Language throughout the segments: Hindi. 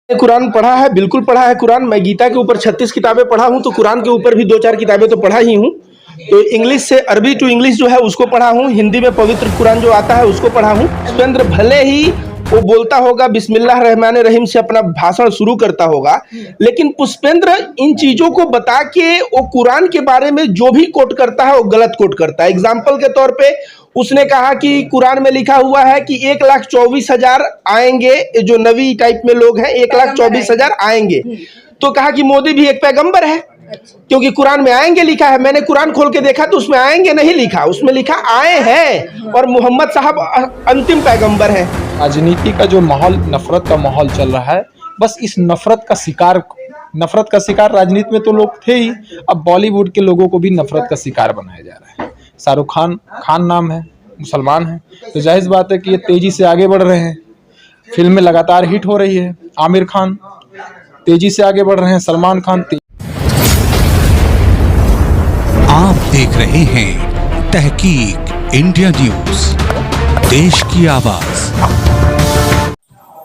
कुरान पढ़ा है, बिल्कुल पढ़ा है कुरान। मैं गीता के ऊपर 36 किताबें पढ़ा हूँ, तो कुरान के ऊपर भी 2-4 किताबें तो पढ़ा ही हूँ। तो इंग्लिश से अरबी टू इंग्लिश जो है उसको पढ़ा हूँ, हिंदी में पवित्र कुरान जो आता है उसको पढ़ा हूँ। पुष्पेंद्र भले ही वो बोलता होगा बिस्मिल्लाह रहमान रहीम से अपना भाषण शुरू करता होगा, लेकिन पुष्पेंद्र इन चीजों को बता के वो कुरान के बारे में जो भी कोट करता है वो गलत कोट करता है। एग्जाम्पल के तौर पे उसने कहा कि कुरान में लिखा हुआ है कि 1,24,000 आएंगे, जो नबी टाइप में लोग हैं 1,24,000 आएंगे। तो कहा कि मोदी भी एक पैगंबर है, क्योंकि कुरान में आएंगे लिखा है। मैंने कुरान खोल के देखा तो उसमें आएंगे नहीं लिखा, उसमें लिखा आए हैं, और मोहम्मद साहब अंतिम पैगंबर है। राजनीति का जो माहौल, नफरत का माहौल चल रहा है, बस इस नफरत का शिकार राजनीति में तो लोग थे ही, अब बॉलीवुड के लोगों को भी नफरत का शिकार बनाया जा रहा है। शाहरुख खान नाम है, मुसलमान है, तो जाहिर बात है कि ये तेजी से आगे बढ़ रहे हैं। फिल्में लगातार हिट हो रही है, आमिर खान तेजी से आगे बढ़ रहे हैं, सलमान खान। आप देख रहे हैं तहकीक इंडिया न्यूज, देश की आवाज।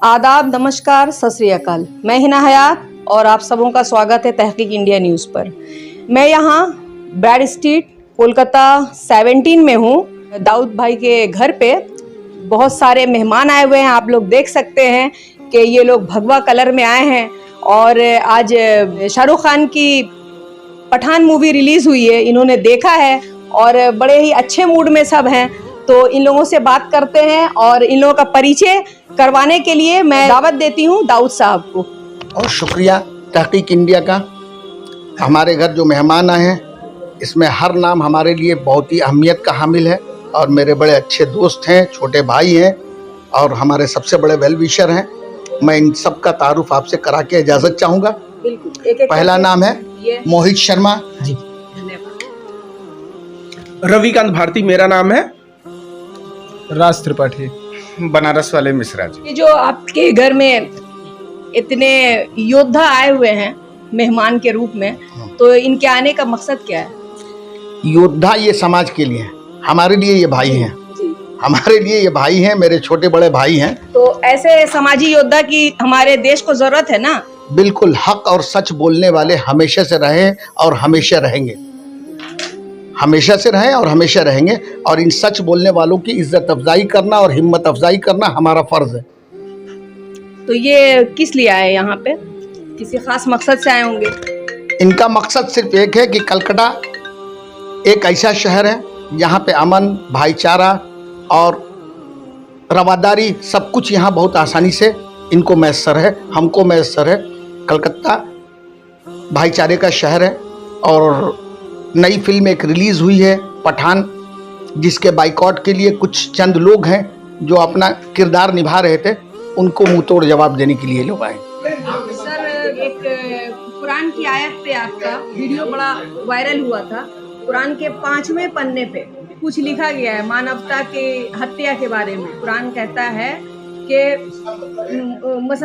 आदाब, नमस्कार, सत श्री अकाल। मैं हिना हयात और आप सबों का स्वागत है तहकीक इंडिया न्यूज़ पर। मैं यहाँ ब्रैड स्ट्रीट कोलकाता 17 में हूँ, दाऊद भाई के घर पे। बहुत सारे मेहमान आए हुए हैं, आप लोग देख सकते हैं कि ये लोग भगवा कलर में आए हैं। और आज शाहरुख खान की पठान मूवी रिलीज़ हुई है, इन्होंने देखा है और बड़े ही अच्छे मूड में सब हैं। तो इन लोगों से बात करते हैं और इन लोगों का परिचय करवाने के लिए मैं दावत देती हूँ दाऊद साहब को। और शुक्रिया तहकीक इंडिया का। हमारे घर जो मेहमान आए हैं, इसमें हर नाम हमारे लिए बहुत ही अहमियत का हामिल है, और मेरे बड़े अच्छे दोस्त हैं, छोटे भाई हैं और हमारे सबसे बड़े वेल विशर हैं। मैं इन सब का तारुफ आपसे करा के इजाज़त चाहूँगा। पहला नाम है मोहित शर्मा जी। रविकांत भारती मेरा नाम है। राज त्रिपाठी, बनारस वाले मिश्रा जी। ये जो आपके घर में इतने योद्धा आए हुए हैं मेहमान के रूप में, तो इनके आने का मकसद क्या है? योद्धा ये समाज के लिए हैं, हमारे लिए ये भाई हैं, हमारे लिए ये भाई हैं, मेरे छोटे बड़े भाई हैं। तो ऐसे समाजी योद्धा की हमारे देश को जरूरत है ना। बिल्कुल, हक और सच बोलने वाले हमेशा से रहे और हमेशा रहेंगे, हमेशा से रहे और हमेशा रहेंगे। और इन सच बोलने वालों की इज्जत अफजाई करना और हिम्मत अफजाई करना हमारा फर्ज है। तो ये किस लिए आए यहाँ पे? किसी खास मकसद से आए होंगे? इनका मकसद सिर्फ एक है कि कलकत्ता एक ऐसा शहर है जहाँ पे अमन, भाईचारा और रवादारी सब कुछ यहाँ बहुत आसानी से इनको मैसर है, हमको मैसर है। कलकत्ता भाईचारे का शहर है, और नई फिल्म एक रिलीज़ हुई है पठान, जिसके बाइकॉट के लिए कुछ चंद लोग हैं जो अपना किरदार निभा रहे थे, उनको मुंह तोड़ जवाब देने के लिए लोग आए। सर, एक कुरान की आयत पे आपका वीडियो बड़ा वायरल हुआ था। कुरान के 5वें पन्ने पे कुछ लिखा गया है मानवता के हत्या के बारे में। कुरान कहता है कि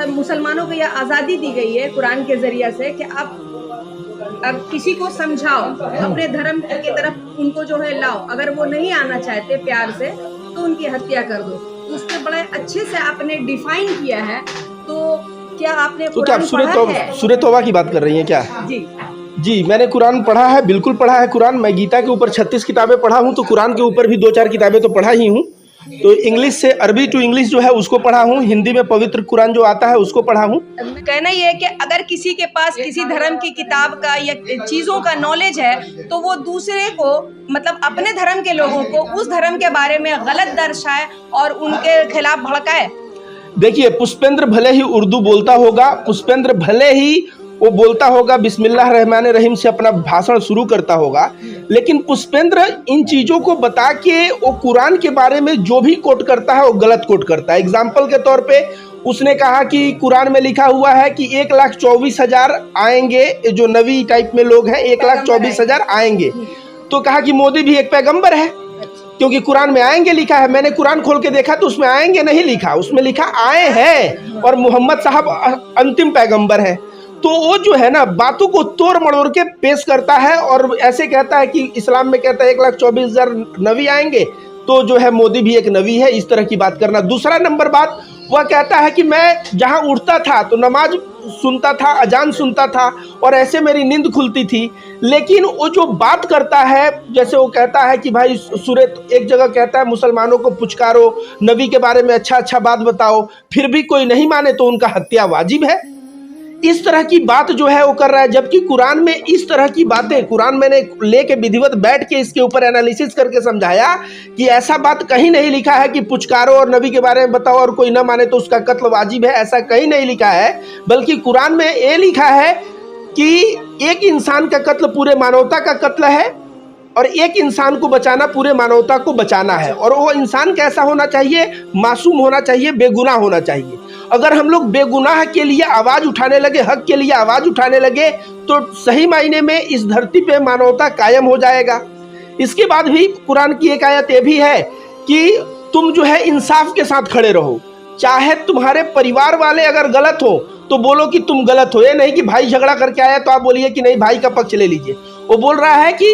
मुसलमानों को यह आज़ादी दी गई है कुरान के जरिए से कि आप अब किसी को समझाओ, अपने धर्म की तरफ उनको जो है लाओ। अगर वो नहीं आना चाहते प्यार से तो उनकी हत्या कर दो। उसके बड़े अच्छे से आपने डिफाइन किया है। तो क्या आपने तो क्या सूरह तौबा की बात कर रही हैं क्या? जी, मैंने कुरान पढ़ा है, बिल्कुल पढ़ा है कुरान। मैं गीता के ऊपर 36 किताबें पढ़ा हूँ, तो कुरान के ऊपर भी 2-4 किताबें तो पढ़ा ही हूँ। तो इंग्लिश से अरबी टू इंग्लिश जो है उसको पढ़ा हूँ, हिंदी में पवित्र कुरान जो आता है उसको पढ़ा हूँ। कहना ये है कि अगर किसी के पास किसी धर्म की किताब का या चीज़ों का नॉलेज है, तो वो दूसरे को, मतलब अपने धर्म के लोगों को उस धर्म के बारे में गलत दर्शाए और उनके खिलाफ भड़काए। देखिए, पुष्पेंद्र भले ही उर्दू बोलता होगा, पुष्पेंद्र भले ही वो बोलता होगा बिस्मिल्लाह रहमान रहीम से अपना भाषण शुरू करता होगा, लेकिन पुष्पेंद्र इन चीज़ों को बता के वो कुरान के बारे में जो भी कोट करता है वो गलत कोट करता है। एग्जाम्पल के तौर पे उसने कहा कि कुरान में लिखा हुआ है कि 1,24,000 आएंगे, जो नबी टाइप में लोग हैं 1,24,000 आएंगे। तो कहा कि मोदी भी एक पैगंबर है, क्योंकि कुरान में आएंगे लिखा है। मैंने कुरान खोल के देखा तो उसमें आएंगे नहीं लिखा, उसमें लिखा आए हैं, और मोहम्मद साहब अंतिम पैगंबर है। तो वो जो है ना, बातों को तोड़ मड़ोड़ के पेश करता है और ऐसे कहता है कि इस्लाम में कहता है 1,24,000 नबी आएंगे, तो जो है मोदी भी एक नबी है, इस तरह की बात करना। दूसरा नंबर बात, वह कहता है कि मैं जहाँ उठता था तो नमाज सुनता था, अजान सुनता था और ऐसे मेरी नींद खुलती थी। लेकिन वो जो बात करता है, जैसे वो कहता है कि भाई सूर्य, एक जगह कहता है मुसलमानों को पुचकारो, नबी के बारे में अच्छा अच्छा बात बताओ, फिर भी कोई नहीं माने तो उनका हत्या वाजिब है। इस तरह की बात जो है वो कर रहा है, जबकि कुरान में इस तरह की बातें, कुरान मैंने लेके विधिवत बैठ के इसके ऊपर एनालिसिस करके समझाया कि ऐसा बात कहीं नहीं लिखा है कि पुचकारो और नबी के बारे में बताओ और कोई ना माने तो उसका कत्ल वाजिब है, ऐसा कहीं नहीं लिखा है। बल्कि कुरान में ये लिखा है कि एक इंसान का कत्ल पूरे मानवता का कत्ल है और एक इंसान को बचाना पूरे मानवता को बचाना है। और वो इंसान कैसा होना चाहिए? मासूम होना चाहिए, बेगुनाह होना चाहिए। अगर हम लोग बेगुनाह के लिए आवाज़ उठाने लगे, हक के लिए आवाज़ उठाने लगे, तो सही मायने में इस धरती पे मानवता कायम हो जाएगा। इसके बाद भी कुरान की एक आयत ये भी है कि तुम जो है इंसाफ के साथ खड़े रहो। चाहे तुम्हारे परिवार वाले अगर गलत हो तो बोलो कि तुम गलत हो, ये नहीं कि भाई झगड़ा करके आया तो आप बोलिए कि नहीं भाई का पक्ष ले लीजिए। वो बोल रहा है कि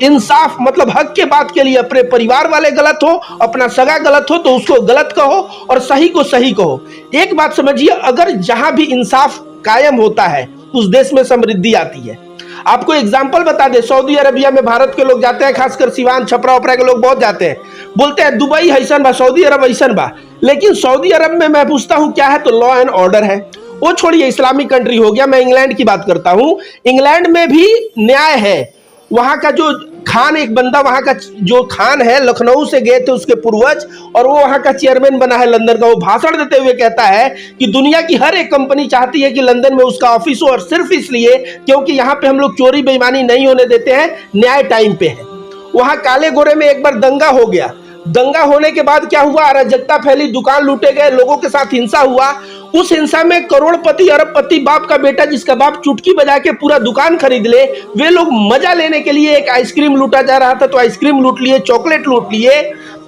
इंसाफ मतलब हक के बात के लिए, अपने परिवार वाले गलत हो, अपना सगा गलत हो तो उसको गलत कहो और सही को सही कहो। एक बात समझिए, अगर जहां भी इंसाफ कायम होता है उस देश में समृद्धि आती है। आपको एग्जाम्पल बता दे, सऊदी अरबिया में भारत के लोग जाते हैं, खासकर सिवान छपरा उपरा के लोग बहुत जाते हैं, बोलते हैं दुबई ऐसन बा, सऊदी अरब ऐसन बा। लेकिन सऊदी अरब में मैं पूछता हूं क्या है, तो लॉ एंड ऑर्डर है। वो छोड़िए, इस्लामिक कंट्री हो गया, मैं इंग्लैंड की बात करता हूं। इंग्लैंड में भी न्याय है। वहां का जो खान, एक बंदा वहां का जो खान है, लखनऊ से गए थे उसके पूर्वज, और वो वहां का चेयरमैन बना है लंदन का। वो भाषण देते हुए कहता है कि दुनिया की हर एक कंपनी चाहती है कि लंदन में उसका ऑफिस हो, और सिर्फ इसलिए क्योंकि यहाँ पे हम लोग चोरी बेईमानी नहीं होने देते हैं, न्याय टाइम पे है। वहां काले गोरे में एक बार दंगा हो गया। दंगा होने के बाद क्या हुआ? अराजकता फैली, दुकान लूटे गए, लोगों के साथ हिंसा हुआ। उस हिंसा में करोड़पति अरबपति बाप का बेटा, जिसका बाप चुटकी बजा के पूरा दुकान खरीद ले, वे लोग मजा लेने के लिए एक आइसक्रीम लूटा जा रहा था तो आइसक्रीम लूट लिए, चॉकलेट लूट लिए।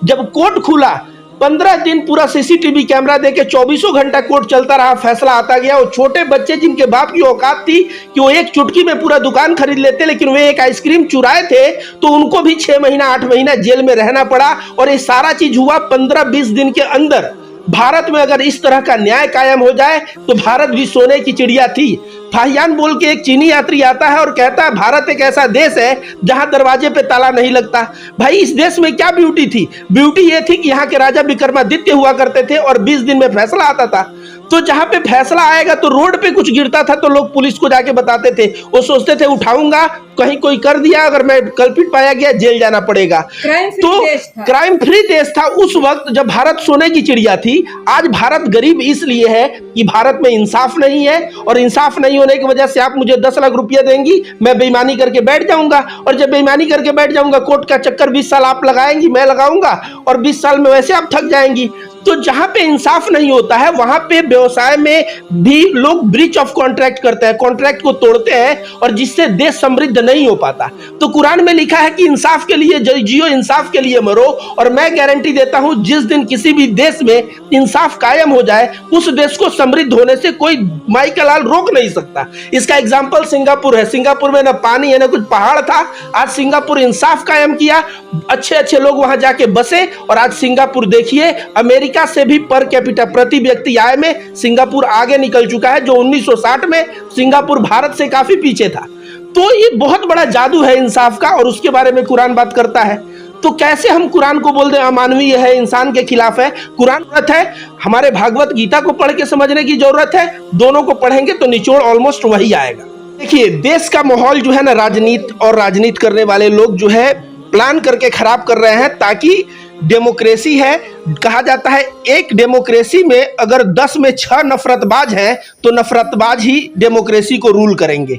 जब कोर्ट खुला, 15 दिन पूरा सीसीटीवी कैमरा देके 24 घंटा कोर्ट चलता रहा, फैसला आता गया। वो छोटे बच्चे जिनके बाप की औकात थी कि वो एक चुटकी में पूरा दुकान खरीद लेते, लेकिन वे एक आइसक्रीम चुराए थे, तो उनको भी 6 महीना 8 महीना जेल में रहना पड़ा। और ये सारा चीज हुआ 15-20 दिन के अंदर। भारत में अगर इस तरह का न्याय कायम हो जाए तो भारत भी सोने की चिड़िया थी। फाहियान बोल के एक चीनी यात्री आता है और कहता है भारत एक ऐसा देश है जहां दरवाजे पे ताला नहीं लगता। भाई, इस देश में क्या ब्यूटी थी? ब्यूटी ये थी कि यहाँ के राजा विक्रमादित्य हुआ करते थे और 20 दिन में फैसला आता था। तो जहां पे फैसला आएगा तो रोड पे कुछ गिरता था तो लोग पुलिस को जाके बताते थे। वो सोचते थे उठाऊंगा, कहीं कोई कर दिया, अगर मैं कल्पित पाया गया जेल जाना पड़ेगा। तो क्राइम फ्री देश था उस वक्त जब भारत सोने की चिड़िया थी। आज भारत गरीब इसलिए है कि भारत में इंसाफ नहीं है, और इंसाफ नहीं होने की वजह से आप मुझे 10 लाख रुपया देंगी, मैं बेईमानी करके बैठ जाऊंगा, और जब बेईमानी करके बैठ जाऊंगा, कोर्ट का चक्कर 20 साल आप लगाएंगी, मैं लगाऊंगा, और 20 साल में वैसे आप थक जाएंगी। तो जहां पे इंसाफ नहीं होता है वहां पे व्यवसाय में भी लोग ब्रीच ऑफ कॉन्ट्रैक्ट करते हैं, कॉन्ट्रैक्ट को तोड़ते हैं, और जिससे देश समृद्ध नहीं हो पाता। तो कुरान में लिखा है कि इंसाफ के लिए जियो, इंसाफ के लिए मरो। और मैं गारंटी देता हूं, जिस दिन किसी भी देश में इंसाफ कायम हो जाए, उस देश को समृद्ध होने से कोई माई का लाल रोक नहीं सकता। इसका एग्जाम्पल सिंगापुर है। सिंगापुर में न पानी है न कुछ पहाड़ था। आज सिंगापुर इंसाफ कायम किया, अच्छे अच्छे लोग वहां जाके बसे, और आज सिंगापुर देखिए, अमेरिका से भी पर कैपिटा, प्रति व्यक्ति आय में सिंगापुर आगे निकल चुका है, जो 1960 में सिंगापुर भारत से काफी पीछे था। तो ये बहुत बड़ा जादू है इंसाफ का, और उसके बारे में कुरान बात करता है। तो कैसे हम कुरान को बोल दें अमानवीय है, इंसान के खिलाफ है? कुरान है, हमारे भागवत गीता को पढ़ के समझने की जरूरत है। दोनों को पढ़ेंगे तो निचोड़ ऑलमोस्ट वही आएगा। देखिए, देश का माहौल जो है ना, राजनीति और राजनीति करने वाले लोग जो है प्लान करके खराब कर रहे हैं, ताकि डेमोक्रेसी है, कहा जाता है एक डेमोक्रेसी में अगर 10 में 6 नफरतबाज हैं तो नफरतबाज ही डेमोक्रेसी को रूल करेंगे।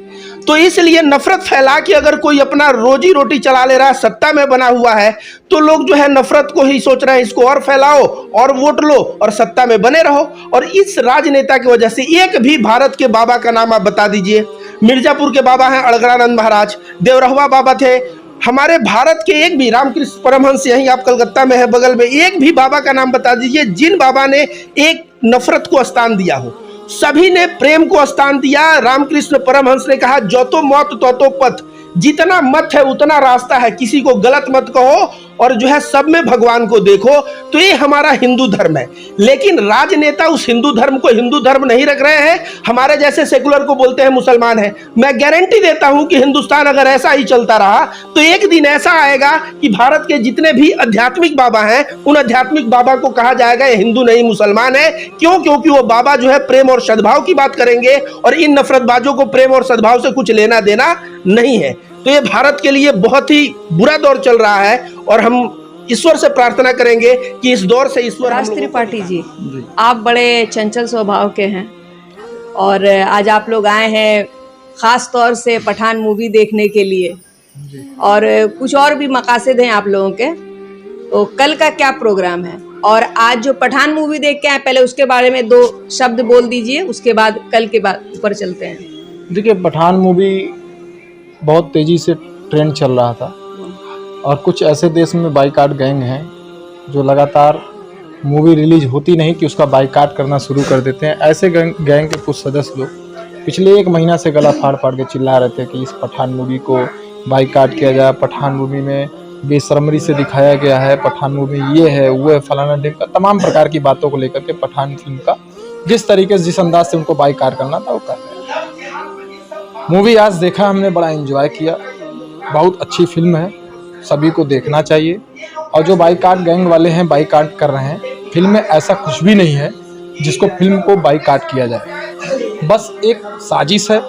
तो इसलिए नफरत फैला के अगर कोई अपना रोजी रोटी चला ले रहा है, सत्ता में बना हुआ है, तो लोग जो है नफरत को ही सोच रहे हैं, इसको और फैलाओ और वोट लो और सत्ता में बने रहो। और इस राजनेता की वजह से एक भी भारत के बाबा का नाम आप बता दीजिए। मिर्जापुर के बाबा हैं अड़गड़ानंद महाराज, देवरहुआ बाबा थे। हमारे भारत के एक भी, रामकृष्ण परमहंस यहीं आप कलकत्ता में है बगल में, एक भी बाबा का नाम बता दीजिए जिन बाबा ने एक नफरत को स्थान दिया हो। सभी ने प्रेम को स्थान दिया। रामकृष्ण परमहंस ने कहा जो तो मौत तो पथ, जितना मत है उतना रास्ता है, किसी को गलत मत कहो और जो है सब में भगवान को देखो, तो ये हमारा हिंदू धर्म है। लेकिन राजनेता उस हिंदू धर्म को हिंदू धर्म नहीं रख रहे हैं, हमारे जैसे सेकुलर को बोलते हैं मुसलमान है। मैं गारंटी देता हूं कि हिंदुस्तान अगर ऐसा ही चलता रहा तो एक दिन ऐसा आएगा कि भारत के जितने भी आध्यात्मिक बाबा हैं उन आध्यात्मिक बाबा को कहा जाएगा ये हिंदू नहीं मुसलमान है। क्यों? क्योंकि वो बाबा जो है प्रेम और सद्भाव की बात करेंगे और इन नफरतबाजों को प्रेम और सद्भाव से कुछ लेना देना नहीं है। तो ये भारत के लिए बहुत ही बुरा दौर चल रहा है और हम ईश्वर से प्रार्थना करेंगे कि इस दौर से ईश्वर राज त्रिपाठी जी, आप बड़े चंचल स्वभाव के हैं और आज आप लोग आए हैं खास तौर से पठान मूवी देखने के लिए और कुछ और भी मकासद हैं आप लोगों के। तो कल का क्या प्रोग्राम है और आज जो पठान मूवी देख के आए, पहले उसके बारे में 2 शब्द बोल दीजिए, उसके बाद कल के बाद ऊपर चलते हैं। देखिए, पठान मूवी बहुत तेज़ी से ट्रेंड चल रहा था और कुछ ऐसे देश में बाइकाट गैंग हैं जो लगातार मूवी रिलीज होती नहीं कि उसका बाइकाट करना शुरू कर देते हैं। ऐसे गैंग के कुछ सदस्य लोग पिछले 1 महीना से गला फाड़ फाड़ के चिल्ला रहे थे कि इस पठान मूवी को बाइकाट किया जाए, पठान मूवी में बेशर्मी से दिखाया गया है, पठान मूवी ये है वो है, फलाना ढिमका, तमाम प्रकार की बातों को लेकर के पठान फिल्म का जिस तरीके से जिस अंदाज से उनको बाइकाट करना था वो कर रहे हैं। मूवी आज देखा हमने, बड़ा एंजॉय किया, बहुत अच्छी फिल्म है, सभी को देखना चाहिए। और जो बाइकाट गैंग वाले हैं बाइकाट कर रहे हैं, फिल्म में ऐसा कुछ भी नहीं है जिसको फिल्म को बाइकाट किया जाए। बस एक साजिश है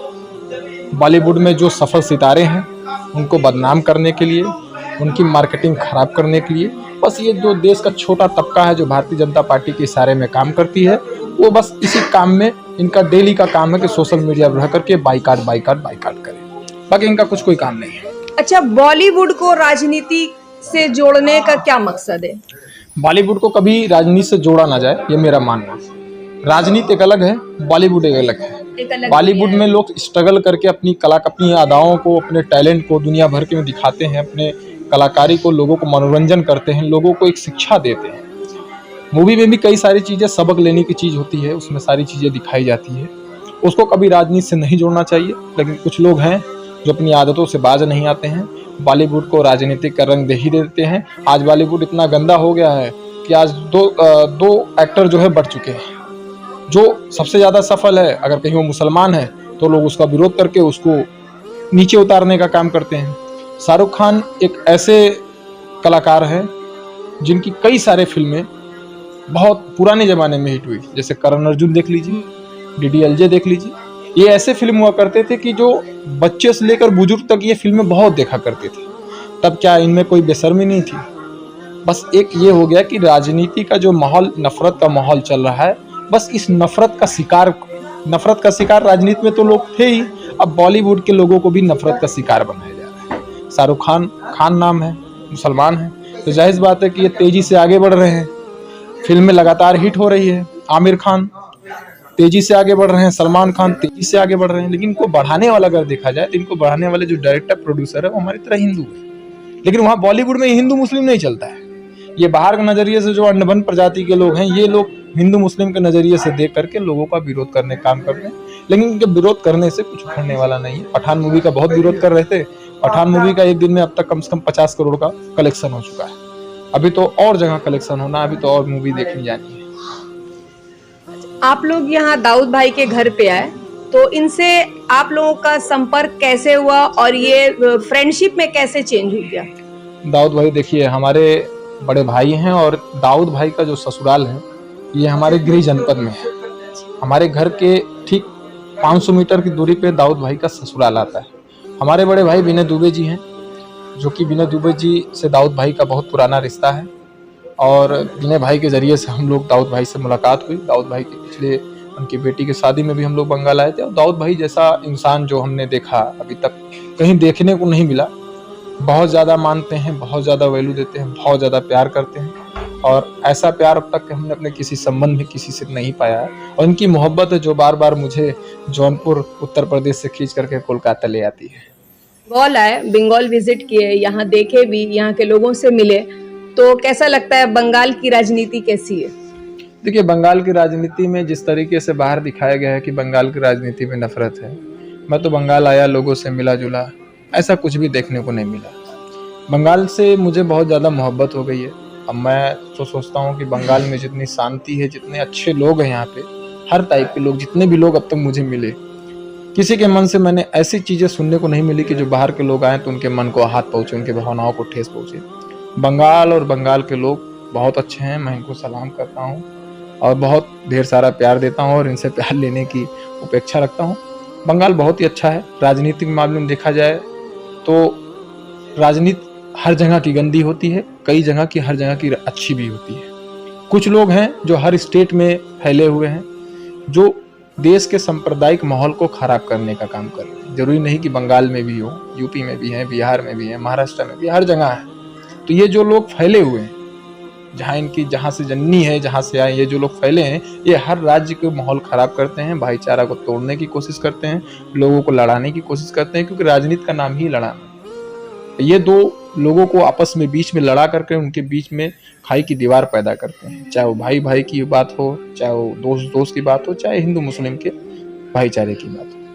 बॉलीवुड में जो सफल सितारे हैं उनको बदनाम करने के लिए, उनकी मार्केटिंग खराब करने के लिए। बस ये जो देश का छोटा तबका है जो भारतीय जनता पार्टी के इशारे में काम करती है, वो बस इसी काम में इनका डेली का काम है कि सोशल मीडिया पर रह करके बाइकाट बाइकाट बाइकाट करें, बाकी इनका कुछ कोई काम नहीं है। अच्छा, बॉलीवुड को राजनीति से जोड़ने का क्या मकसद है? बॉलीवुड को कभी राजनीति से जोड़ा ना जाए, ये मेरा मानना है। राजनीति एक अलग है, बॉलीवुड एक अलग है। बॉलीवुड में लोग स्ट्रगल करके अपनी कला, अपनी अदाओं को, अपने टैलेंट को दुनिया भर के में दिखाते हैं, अपने कलाकारी को, लोगों को मनोरंजन करते हैं, लोगों को एक शिक्षा देते हैं। मूवी में भी कई सारी चीज़ें सबक लेने की चीज़ होती है, उसमें सारी चीज़ें दिखाई जाती है, उसको कभी राजनीति से नहीं जोड़ना चाहिए। लेकिन कुछ लोग हैं जो अपनी आदतों से बाज नहीं आते हैं, बॉलीवुड को राजनीतिक का रंग दे ही देते हैं। आज बॉलीवुड इतना गंदा हो गया है कि आज दो एक्टर जो है बढ़ चुके हैं। जो सबसे ज़्यादा सफल है, अगर कहीं वो मुसलमान है तो लोग उसका विरोध करके उसको नीचे उतारने का काम करते हैं। शाहरुख खान एक ऐसे कलाकार हैं जिनकी कई सारे फिल्में बहुत पुराने ज़माने में हिट हुई, जैसे करण अर्जुन देख लीजिए, DDLJ देख लीजिए। ये ऐसे फिल्म हुआ करते थे कि जो बच्चे से लेकर बुजुर्ग तक ये फिल्में बहुत देखा करते थे। तब क्या इनमें कोई बेशर्मी नहीं थी? बस एक ये हो गया कि राजनीति का जो माहौल, नफरत का माहौल चल रहा है, बस इस नफरत का शिकार राजनीति में तो लोग थे ही, अब बॉलीवुड के लोगों को भी नफरत का शिकार बनाया जा रहा है। शाहरुख खान नाम है, मुसलमान है, तो जाहिर बात है कि ये तेजी से आगे बढ़ रहे हैं, फिल्में लगातार हिट हो रही है। आमिर खान तेजी से आगे बढ़ रहे हैं, सलमान खान तेजी से आगे बढ़ रहे हैं। लेकिन इनको बढ़ाने वाला अगर देखा जाए तो इनको बढ़ाने वाले जो डायरेक्टर प्रोड्यूसर है वो हमारी तरह हिंदू है। लेकिन वहाँ बॉलीवुड में हिंदू मुस्लिम नहीं चलता है। ये बाहर के नज़रिए से जो अन्नबन प्रजाति के लोग हैं, ये लोग हिंदू मुस्लिम के नज़रिए से देख करके लोगों का विरोध करने का काम करते हैं। लेकिन इनके विरोध करने से कुछ उखड़ने वाला नहीं है। पठान मूवी का बहुत विरोध कर रहे थे। पठान मूवी का एक दिन में अब तक कम से कम 50 करोड़ का कलेक्शन हो चुका है। अभी तो और जगह कलेक्शन होना, अभी तो और मूवी देखनी जानी है। आप लोग यहाँ दाऊद भाई के घर पे आए, तो इनसे आप लोगों का संपर्क कैसे हुआ और ये फ्रेंडशिप में कैसे चेंज हो गया? दाऊद भाई देखिए हमारे बड़े भाई हैं और दाऊद भाई का जो ससुराल है ये हमारे गृह जनपद में है। हमारे घर के ठीक 500 मीटर की दूरी पे दाऊद भाई का ससुराल आता है। हमारे बड़े भाई विनय दुबे जी हैं, जो कि विनय दुबे जी से दाऊद भाई का बहुत पुराना रिश्ता है और विनय भाई के ज़रिए से हम लोग दाऊद भाई से मुलाकात हुई। दाऊद भाई के पिछले उनकी बेटी की शादी में भी हम लोग बंगाल आए थे और दाऊद भाई जैसा इंसान जो हमने देखा अभी तक कहीं देखने को नहीं मिला। बहुत ज़्यादा मानते हैं, बहुत ज़्यादा वैल्यू देते हैं, बहुत ज़्यादा प्यार करते हैं और ऐसा प्यार अब तक हमने अपने किसी संबंध में किसी से नहीं पाया है। और इनकी मोहब्बत है जो बार बार मुझे जौनपुर उत्तर प्रदेश से खींच करके कोलकाता ले आती है। बंगाल आए, बंगाल विजिट किए, यहाँ देखे भी, यहाँ के लोगों से मिले, तो कैसा लगता है बंगाल की राजनीति कैसी है? देखिए बंगाल की राजनीति में जिस तरीके से बाहर दिखाया गया है कि बंगाल की राजनीति में नफरत है, मैं तो बंगाल आया, लोगों से मिला जुला, ऐसा कुछ भी देखने को नहीं मिला। बंगाल से मुझे बहुत ज़्यादा मोहब्बत हो गई है। अब मैं तो सोचता हूँ कि बंगाल में जितनी शांति है, जितने अच्छे लोग हैं यहाँ पे, हर टाइप के लोग, जितने भी लोग अब तक मुझे मिले, किसी के मन से मैंने ऐसी चीज़ें सुनने को नहीं मिली कि जो बाहर के लोग आए तो उनके मन को हाथ पहुँचे, उनके भावनाओं को ठेस पहुँचे। बंगाल और बंगाल के लोग बहुत अच्छे हैं, मैं इनको सलाम करता हूँ और बहुत ढेर सारा प्यार देता हूँ और इनसे प्यार लेने की उपेक्षा रखता हूँ। बंगाल बहुत ही अच्छा है। राजनीतिक मामले में देखा जाए तो राजनीति हर जगह की गंदी होती है, कई जगह की हर जगह की अच्छी भी होती है। कुछ लोग हैं जो हर स्टेट में फैले हुए हैं, जो देश के सांप्रदायिक माहौल को खराब करने का काम कर रहे हैं। जरूरी नहीं कि बंगाल में भी हो, यूपी में भी है, बिहार में भी है, महाराष्ट्र में भी, हर जगह है। तो ये जो लोग फैले हुए हैं, जहाँ से जननी है, जहाँ से आए, ये जो लोग फैले हैं, ये हर राज्य के माहौल खराब करते हैं, भाईचारा को तोड़ने की कोशिश करते हैं, लोगों को लड़ाने की कोशिश करते हैं, क्योंकि राजनीति का नाम ही लड़ाना। ये दो लोगों को आपस में बीच में लड़ा करके उनके बीच में खाई की दीवार पैदा करते हैं। चाहे वो भाई भाई की बात हो, चाहे वो दोस्त दोस्त की बात हो, चाहे हिंदू मुस्लिम के भाईचारे की बात हो।